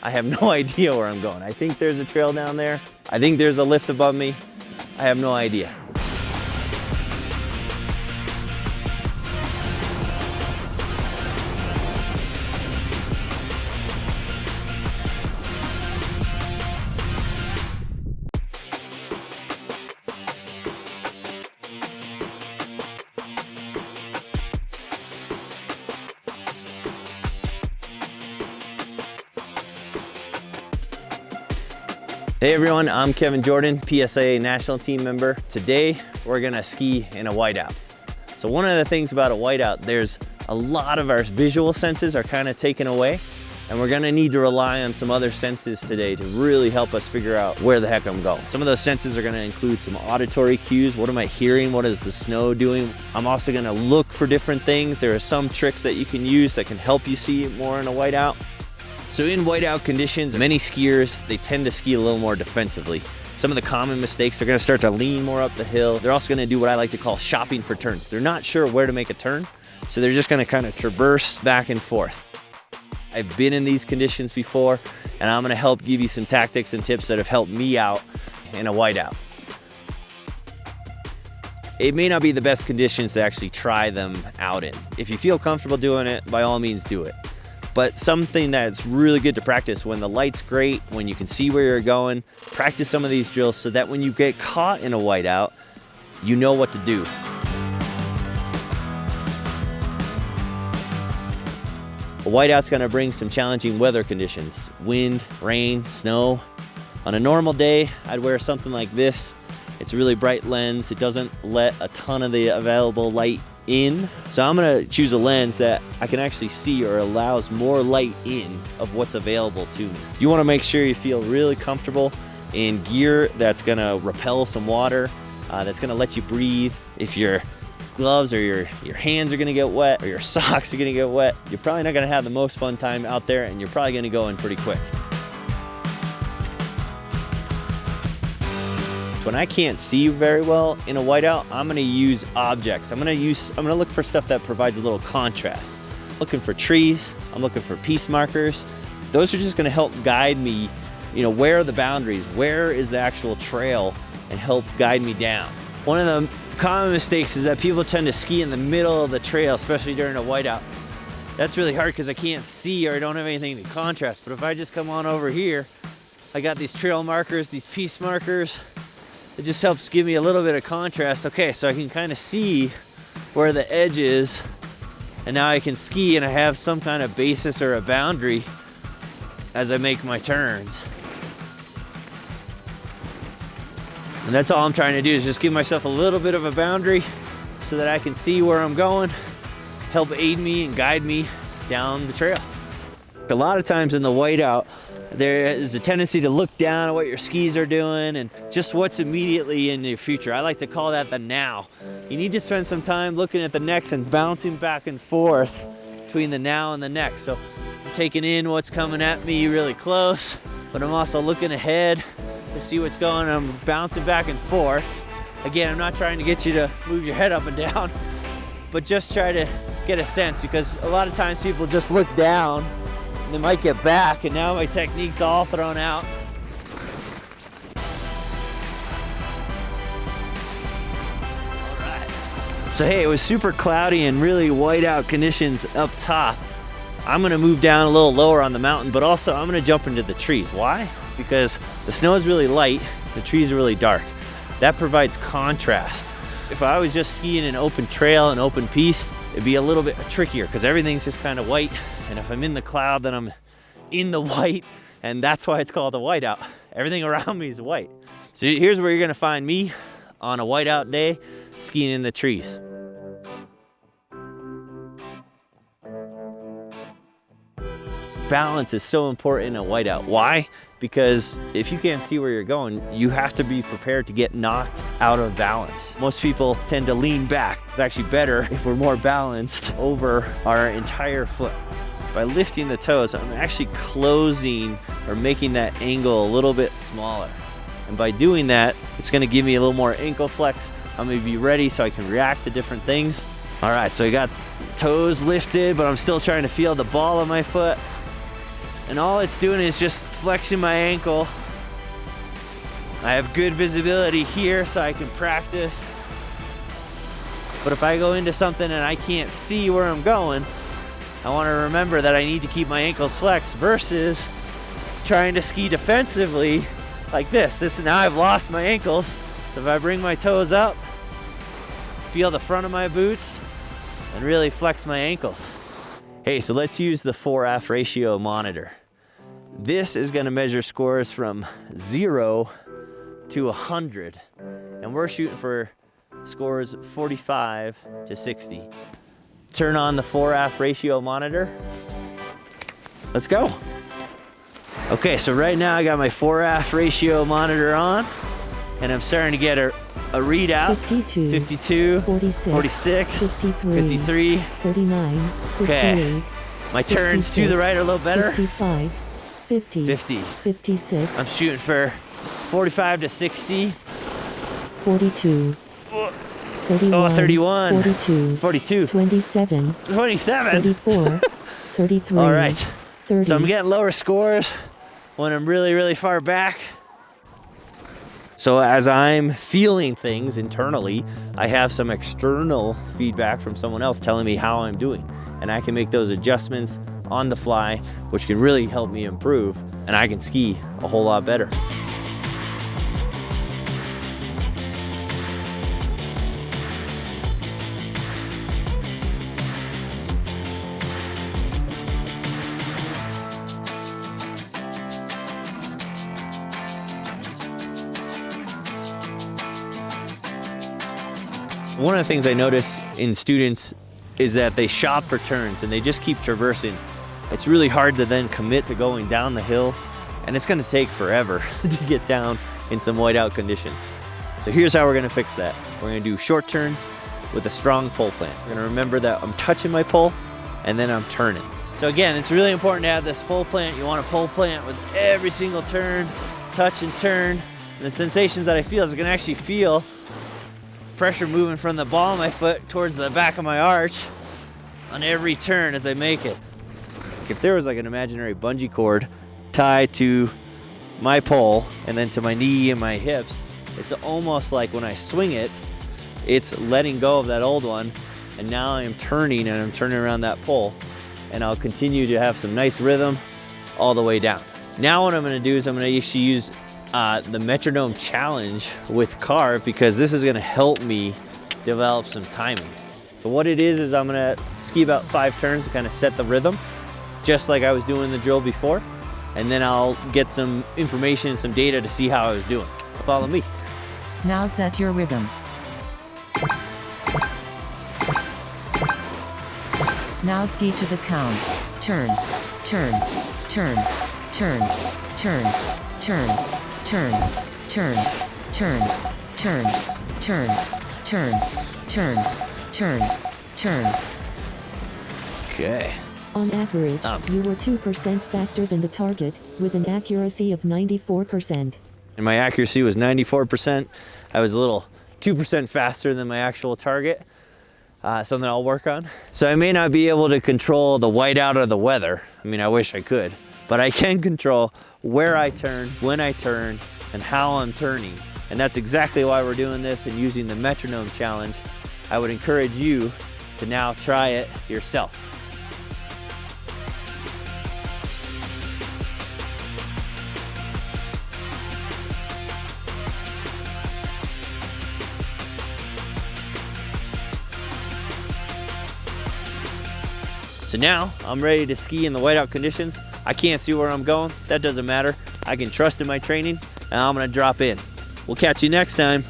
I have no idea where I'm going. I think there's a trail down there. I think there's a lift above me. I have no idea. Hey everyone, I'm Kevin Jordan, PSA national team member. Today, we're gonna ski in a whiteout. So one of the things about a whiteout, there's a lot of our visual senses are kind of taken away, and we're gonna need to rely on some other senses today to really help us figure out where the heck I'm going. Some of those senses are gonna include some auditory cues. What am I hearing? What is the snow doing? I'm also gonna look for different things. There are some tricks that you can use that can help you see more in a whiteout. So in whiteout conditions, many skiers, they tend to ski a little more defensively. Some of the common mistakes, they're gonna start to lean more up the hill. They're also gonna do what I like to call shopping for turns. They're not sure where to make a turn, so they're just gonna kind of traverse back and forth. I've been in these conditions before, and I'm gonna help give you some tactics and tips that have helped me out in a whiteout. It may not be the best conditions to actually try them out in. If you feel comfortable doing it, by all means do it. But something that's really good to practice when the light's great, when you can see where you're going, practice some of these drills so that when you get caught in a whiteout, you know what to do. A whiteout's gonna bring some challenging weather conditions, wind, rain, snow. On a normal day, I'd wear something like this. It's a really bright lens. It doesn't let a ton of the available light in. So I'm gonna choose a lens that I can actually see or allows more light in of what's available to me. You wanna make sure you feel really comfortable in gear that's gonna repel some water, that's gonna let you breathe. If your gloves or your hands are gonna get wet or your socks are gonna get wet, you're probably not gonna have the most fun time out there, and you're probably gonna go in pretty quick. When I can't see very well in a whiteout, I'm gonna use objects. I'm gonna look for stuff that provides a little contrast. Looking for trees, I'm looking for piece markers. Those are just gonna help guide me, where are the boundaries? Where is the actual trail, and help guide me down. One of the common mistakes is that people tend to ski in the middle of the trail, especially during a whiteout. That's really hard because I can't see or I don't have anything to contrast. But if I just come on over here, I got these trail markers, these piece markers. It just helps give me a little bit of contrast. Okay, so I can kind of see where the edge is, and now I can ski and I have some kind of basis or a boundary as I make my turns. And that's all I'm trying to do, is just give myself a little bit of a boundary so that I can see where I'm going, help aid me and guide me down the trail. A lot of times in the whiteout, there is a tendency to look down at what your skis are doing and just what's immediately in your future. I like to call that the now. You need to spend some time looking at the next and bouncing back and forth between the now and the next. So I'm taking in what's coming at me really close, but I'm also looking ahead to see what's going on. I'm bouncing back and forth. Again, I'm not trying to get you to move your head up and down, but just try to get a sense, because a lot of times people just look down, they might get back, and now my technique's all thrown out. All right. So hey, it was super cloudy and really whiteout conditions up top. I'm gonna move down a little lower on the mountain, but also I'm gonna jump into the trees. Why? Because the snow is really light, the trees are really dark. That provides contrast. If I was just skiing an open trail, an open piste, it'd be a little bit trickier because everything's just kind of white. And if I'm in the cloud, then I'm in the white, and that's why it's called a whiteout. Everything around me is white. So here's where you're gonna find me on a whiteout day, skiing in the trees. Balance is so important in a whiteout. Why? Because if you can't see where you're going, you have to be prepared to get knocked out of balance. Most people tend to lean back. It's actually better if we're more balanced over our entire foot. By lifting the toes, I'm actually closing or making that angle a little bit smaller. And by doing that, it's gonna give me a little more ankle flex. I'm gonna be ready so I can react to different things. All right, so I got toes lifted, but I'm still trying to feel the ball of my foot. And all it's doing is just flexing my ankle. I have good visibility here so I can practice. But if I go into something and I can't see where I'm going, I want to remember that I need to keep my ankles flexed versus trying to ski defensively like this. Now I've lost my ankles. So if I bring my toes up, feel the front of my boots, and really flex my ankles. Hey, so let's use the 4F ratio monitor. This is gonna measure scores from 0 to 100. And we're shooting for scores 45 to 60. Turn on the 4F ratio monitor. Let's go. Okay, so right now I got my 4F ratio monitor on, and I'm starting to get a readout. 52, 46, 53, 39, okay. My turns 56, to the right are a little better. 55, 50, 56, I'm shooting for 45 to 60. 42, 31, 31, 42, 42, 27, 34, 33. All right, 30. so I'm getting lower scores when I'm really far back. So as I'm feeling things internally, I have some external feedback from someone else telling me how I'm doing. And I can make those adjustments on the fly, which can really help me improve, and I can ski a whole lot better. One of the things I notice in students is that they shop for turns and they just keep traversing. It's really hard to then commit to going down the hill, and it's gonna take forever to get down in some whiteout conditions. So here's how we're gonna fix that. We're gonna do short turns with a strong pole plant. We're gonna remember that I'm touching my pole and then I'm turning. So again, it's really important to have this pole plant. You want a pole plant with every single turn, touch and turn. And the sensations that I feel is I can actually feel pressure moving from the ball of my foot towards the back of my arch on every turn as I make it. If there was like an imaginary bungee cord tied to my pole and then to my knee and my hips, it's almost like when I swing it, it's letting go of that old one, and now I'm turning and I'm turning around that pole, and I'll continue to have some nice rhythm all the way down. Now what I'm gonna do is I'm gonna actually use the Metronome Challenge with Carve, because this is gonna help me develop some timing. So what it is I'm gonna ski about 5 turns to kind of set the rhythm, just like I was doing the drill before. And then I'll get some information, some data to see how I was doing. Follow me. Now set your rhythm. Now ski to the count. Turn, turn, turn, turn, turn, turn, turn, turn, turn, turn, turn, turn, turn, turn, turn. Okay. On average, you were 2% faster than the target, with an accuracy of 94%. And my accuracy was 94%. I was a little 2% faster than my actual target. Something I'll work on. So I may not be able to control the whiteout or the weather. I mean, I wish I could. But I can control where I turn, when I turn, and how I'm turning. And that's exactly why we're doing this and using the Metronome Challenge. I would encourage you to now try it yourself. So now I'm ready to ski in the whiteout conditions. I can't see where I'm going. That doesn't matter. I can trust in my training, and I'm gonna drop in. We'll catch you next time.